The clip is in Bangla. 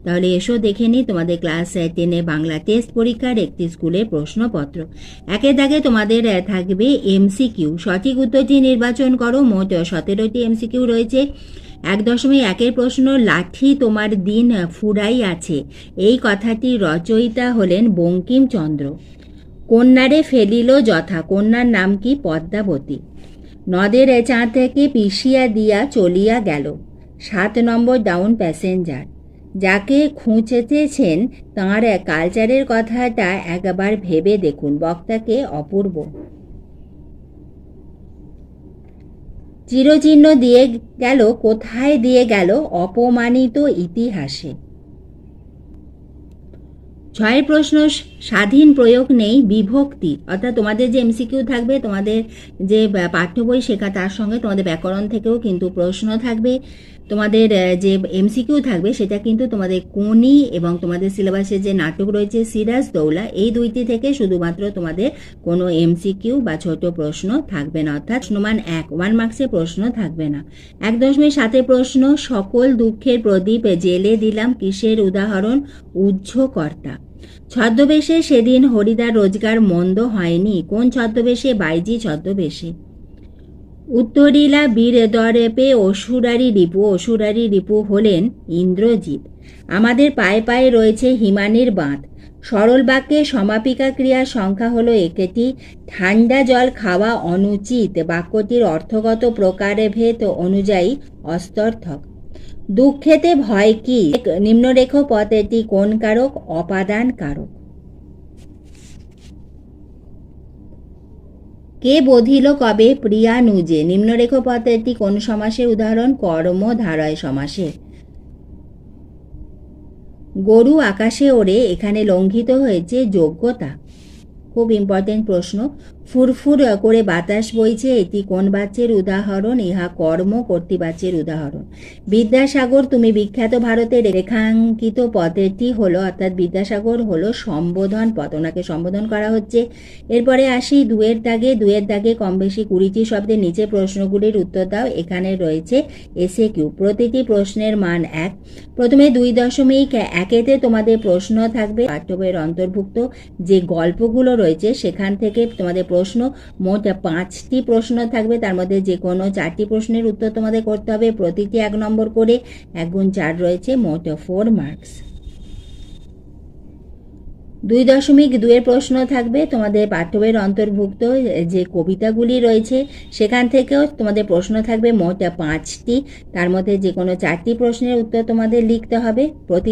তাহলে এসো দেখে নিই তোমাদের ক্লাস 10 বাংলা টেস্ট পরীক্ষার একটি স্কুলের প্রশ্নপত্র। একের দাগে তোমাদের থাকবে এমসিকিউ। সঠিক উত্তরটি নির্বাচন করো। মোট 17টি এমসিকিউ রয়েছে। 1.1 প্রশ্ন, লাঠি তোমার দিন ফুরাই আছে, এই কথাটি রচয়িতা হলেন বঙ্কিমচন্দ্র। কন্যারে ফেলিল যথা, কন্যার নাম কি? পদ্মাবতী। নদের চাঁ থেকে পিষিয়া দিয়া চলিয়া গেল। 7 নম্বর ডাউন প্যাসেঞ্জার। যাকে খুঁজেছেন তাঁর কালচারের কথাটা একবার ভেবে দেখুন। বক্তাকে অপূর্ব। চিরচিহ্ন দিয়ে গেল, কোথায় দিয়ে গেল? অপমানিত ইতিহাসে। 6 প্রশ্ন, স্বাধীন প্রয়োগ নেই, বিভক্তি। অর্থাৎ তোমাদের যে এমসিকিউ থাকবে, তোমাদের যে পাঠ্য বই শেখা তার সঙ্গে তোমাদের ব্যাকরণ থেকেও কিন্তু প্রশ্ন থাকবে। তোমাদের যে এমসিকিউ থাকবে সেটা কিন্তু তোমাদের কোনি এবং তোমাদের সিলেবাসে যে নাটক রয়েছে সিরাজদৌলা, এই দুইটি থেকে শুধুমাত্র তোমাদের কোনো এমসিকিউ বা ছোট প্রশ্ন থাকবে না। অর্থাৎ প্রশ্নমান 1 মার্কসে প্রশ্ন থাকবে না। 1.7 প্রশ্ন, সকল দুঃখের প্রদীপ জেলে দিলাম, কিসের উদাহরণ? উহ্যকর্তা। ছদ্মবেশে সেদিন হরিদার রোজগার মন্দ হয়নি, কোন ছদ্মবেশে? বাইজি ছদ্মবেশে। উত্তরিলা বীর দরেপে অসুরারি রিপু, অসুরারি রিপু হলেন ইন্দ্রজিৎ। আমাদের পায়ে পায়ে রয়েছে হিমানির বাঁধ। সরল বাক্যে সমাপিকা ক্রিয়ার সংখ্যা হলো 1টি। ঠান্ডা জল খাওয়া অনুচিত, বাক্যটির অর্থগত প্রকারভেদ অনুযায়ী অস্তর্থক। দুঃখেতে ভয় কি? নিম্নরেখ পদেটি কোন কারক? অপাদান কারক। কে বধিল কবে? প্রিয়ানুজে। নিম্নরেখ পদেটি কোন সমাসের উদাহরণ? কর্মধারয় সমাসের। গরু আকাশে ওড়ে, এখানে লঙ্ঘিত হয়েছে যোগ্যতা। খুব ইম্পর্টেন্ট প্রশ্ন। ফুরফুর করে বাতাস বইছে, এটি কোন বাচ্যের উদাহরণ? ইহা কর্ম কর্তৃবাচ্যের উদাহরণ। বিদ্যাসাগর তুমি বিখ্যাত, ভারতের রেখাঙ্কিত পদেটি হলো, অর্থাৎ বিদ্যাসাগর হলো সম্বোধন পদ, ওনাকে সম্বোধন করা হচ্ছে। এরপরে আসি 2 দাগে কম বেশি 20টি শব্দের নিচে প্রশ্নগুলির উত্তর দাও। এখানে রয়েছে এসএ কিউ, প্রতিটি প্রশ্নের মান 1। প্রথমে 2.1-এতে তোমাদের প্রশ্ন থাকবে। পাঠ্য বইয়ের অন্তর্ভুক্ত যে গল্পগুলো রয়েছে সেখান থেকে তোমাদের প্রশ্ন, মোট 5টি প্রশ্ন থাকবে। তার মধ্যে যে কোনো 4টি প্রশ্নের উত্তর তোমাদের করতে হবে, প্রতিটি 1 নম্বর করে। 1 গুণ 4 রয়েছে, মোট 4 মার্কস। 2.2 প্রশ্ন থাকবে তোমাদের পাঠ্য বইয়ের অন্তর্ভুক্ত যে কবিতাগুলি রয়েছে সেখান থেকেও তোমাদের প্রশ্ন থাকবে, মোট 5টি। তার মধ্যে যে কোনো 4টি প্রশ্নের উত্তর তোমাদের লিখতে হবে। প্রতি